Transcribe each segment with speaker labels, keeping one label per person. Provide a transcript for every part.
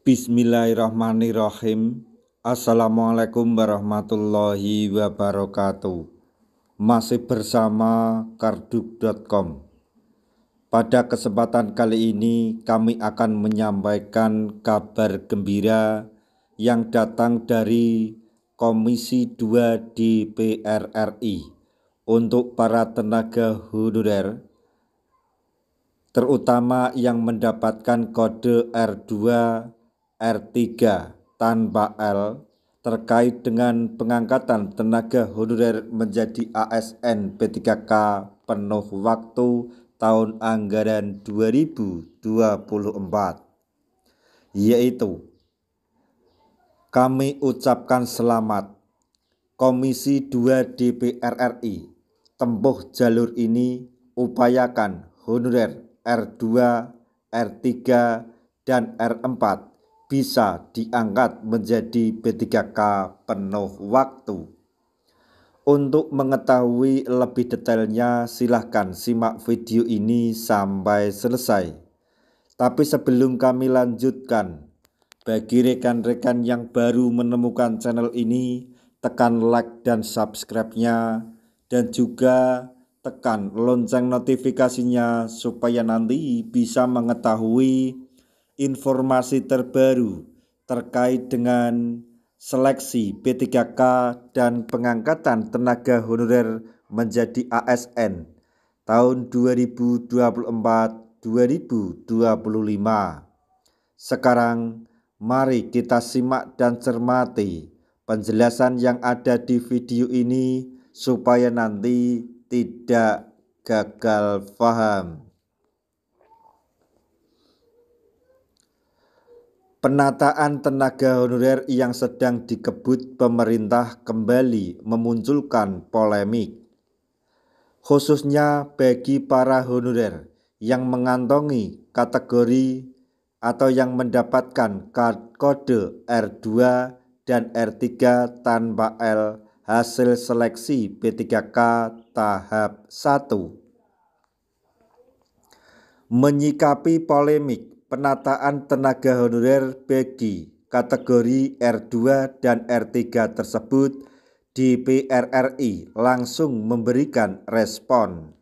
Speaker 1: Bismillahirrahmanirrahim. Assalamualaikum warahmatullahi wabarakatuh. Masih bersama karduk.com. Pada kesempatan kali ini kami akan menyampaikan kabar gembira yang datang dari Komisi 2 DPR RI untuk para tenaga honorer, terutama yang mendapatkan kode R2, R3 tanpa L terkait dengan pengangkatan tenaga honorer menjadi ASN P3K penuh waktu tahun anggaran 2024, yaitu kami ucapkan selamat Komisi 2 DPR RI tempuh jalur ini, upayakan honorer R2, R3, dan R4 bisa diangkat menjadi P3K penuh waktu. Untuk mengetahui lebih detailnya silahkan simak video ini sampai selesai. Tapi sebelum kami lanjutkan, bagi rekan-rekan yang baru menemukan channel ini, tekan like dan subscribe-nya, dan juga tekan lonceng notifikasinya supaya nanti bisa mengetahui informasi terbaru terkait dengan seleksi P3K dan pengangkatan tenaga honorer menjadi ASN tahun 2024-2025. Sekarang mari kita simak dan cermati penjelasan yang ada di video ini supaya nanti tidak gagal paham. Penataan tenaga honorer yang sedang dikebut pemerintah kembali memunculkan polemik, khususnya bagi para honorer yang mengantongi kategori atau yang mendapatkan kode R2 dan R3 tanpa L hasil seleksi P3K tahap 1. Menyikapi polemik penataan tenaga honorer bagi kategori R2 dan R3 tersebut, DPR RI langsung memberikan respon.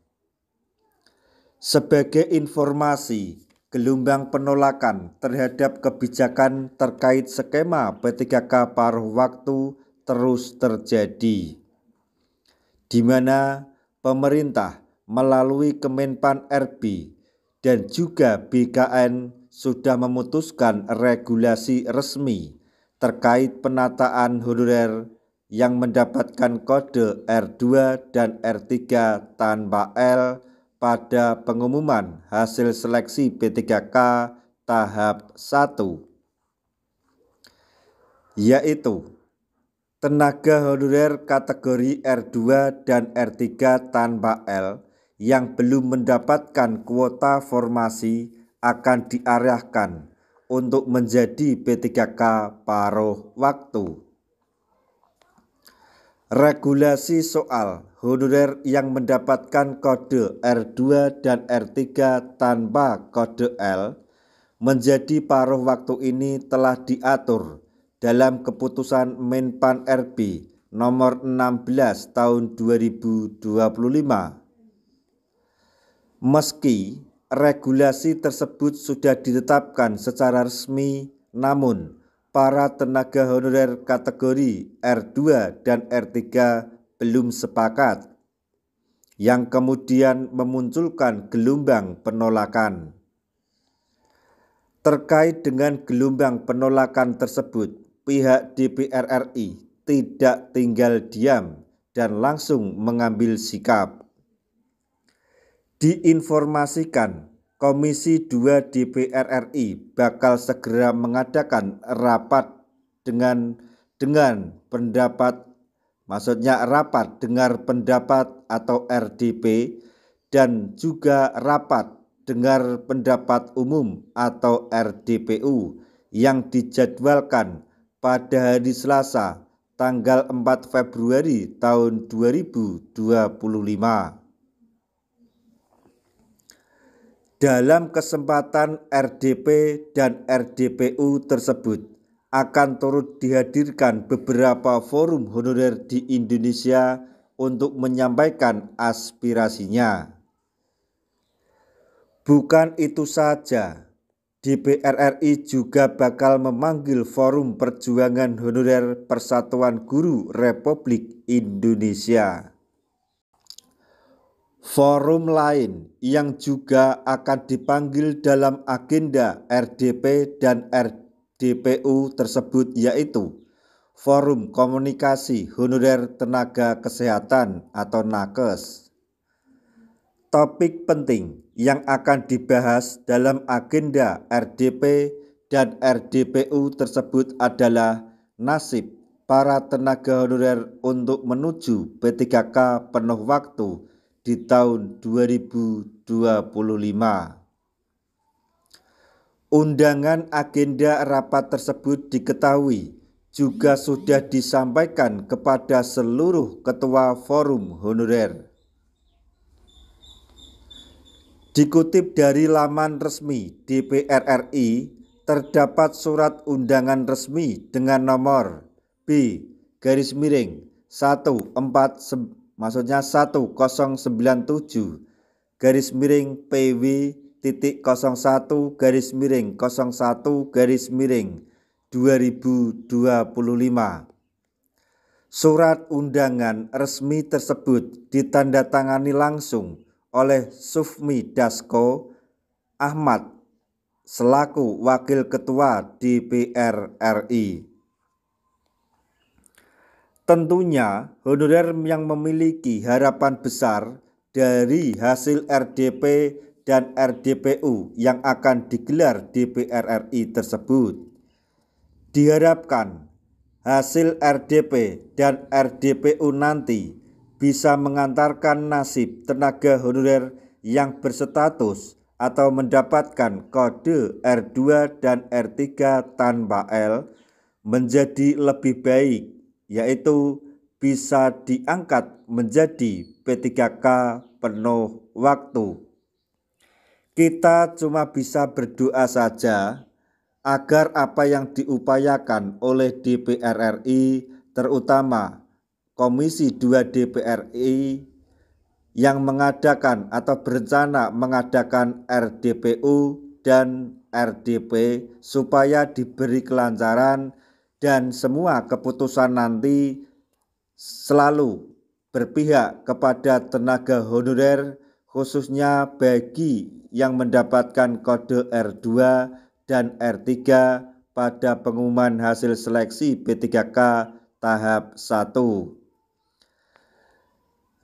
Speaker 1: Sebagai informasi, gelombang penolakan terhadap kebijakan terkait skema P3K paruh waktu terus terjadi, di mana pemerintah melalui Kemenpan RB dan juga BKN sudah memutuskan regulasi resmi terkait penataan honorer yang mendapatkan kode R2 dan R3 tanpa L pada pengumuman hasil seleksi P3K tahap 1, yaitu tenaga honorer kategori R2 dan R3 tanpa L yang belum mendapatkan kuota formasi akan diarahkan untuk menjadi P3K paruh waktu. Regulasi soal honorer yang mendapatkan kode R2 dan R3 tanpa kode L menjadi paruh waktu ini telah diatur dalam keputusan Menpan RB nomor 16 tahun 2025. Meski regulasi tersebut sudah ditetapkan secara resmi, namun para tenaga honorer kategori R2 dan R3 belum sepakat, yang kemudian memunculkan gelombang penolakan. Terkait dengan gelombang penolakan tersebut, pihak DPR RI tidak tinggal diam dan langsung mengambil sikap. Diinformasikan, Komisi 2 DPR RI bakal segera mengadakan rapat rapat dengar pendapat atau RDP, dan juga rapat dengar pendapat umum atau RDPU yang dijadwalkan pada hari Selasa tanggal 4 Februari tahun 2025. Dalam kesempatan RDP dan RDPU tersebut akan turut dihadirkan beberapa forum honorer di Indonesia untuk menyampaikan aspirasinya. Bukan itu saja, DPR RI juga bakal memanggil Forum Perjuangan Honorer Persatuan Guru Republik Indonesia. Forum lain yang juga akan dipanggil dalam agenda RDP dan RDPU tersebut yaitu Forum Komunikasi Honorer Tenaga Kesehatan atau Nakes. Topik penting yang akan dibahas dalam agenda RDP dan RDPU tersebut adalah nasib para tenaga honorer untuk menuju P3K penuh waktu di tahun 2025. Undangan agenda rapat tersebut diketahui juga sudah disampaikan kepada seluruh ketua forum honorer. Dikutip dari laman resmi DPR RI, terdapat surat undangan resmi dengan nomor B/PW1/PW/01/01/01/2025. Surat undangan resmi tersebut ditandatangani langsung oleh Sufmi Dasko Ahmad selaku Wakil Ketua DPR RI. Tentunya honorer yang memiliki harapan besar dari hasil RDP dan RDPU yang akan digelar DPR RI tersebut. Diharapkan hasil RDP dan RDPU nanti bisa mengantarkan nasib tenaga honorer yang berstatus atau mendapatkan kode R2 dan R3 tanpa L menjadi lebih baik, yaitu bisa diangkat menjadi P3K penuh waktu. Kita cuma bisa berdoa saja agar apa yang diupayakan oleh DPR RI, terutama Komisi 2 DPR RI yang mengadakan atau berencana mengadakan RDPU dan RDP, supaya diberi kelancaran dan semua keputusan nanti selalu berpihak kepada tenaga honorer, khususnya bagi yang mendapatkan kode R2 dan R3 pada pengumuman hasil seleksi P3K tahap 1.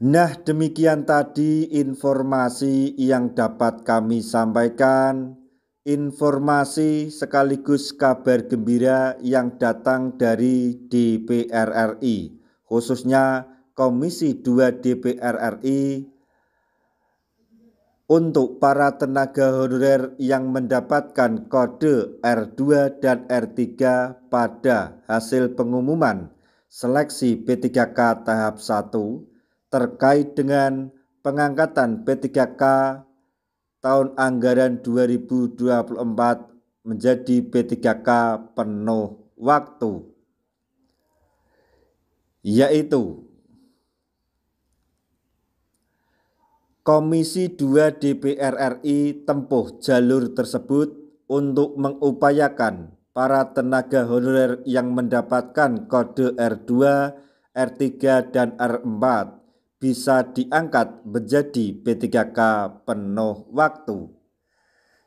Speaker 1: Nah, demikian tadi informasi yang dapat kami sampaikan. Informasi sekaligus kabar gembira yang datang dari DPR RI, khususnya Komisi 2 DPR RI, untuk para tenaga honorer yang mendapatkan kode R2 dan R3 pada hasil pengumuman seleksi P3K tahap 1 terkait dengan pengangkatan P3K tahun anggaran 2024 menjadi P3K penuh waktu, yaitu Komisi 2 DPR RI tempuh jalur tersebut untuk mengupayakan para tenaga honorer yang mendapatkan kode R2, R3, dan R4 bisa diangkat menjadi P3K penuh waktu.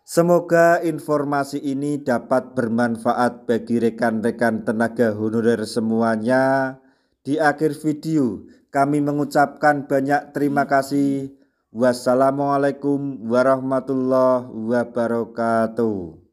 Speaker 1: Semoga informasi ini dapat bermanfaat bagi rekan-rekan tenaga honorer semuanya. Di akhir video, kami mengucapkan banyak terima kasih. Wassalamualaikum warahmatullahi wabarakatuh.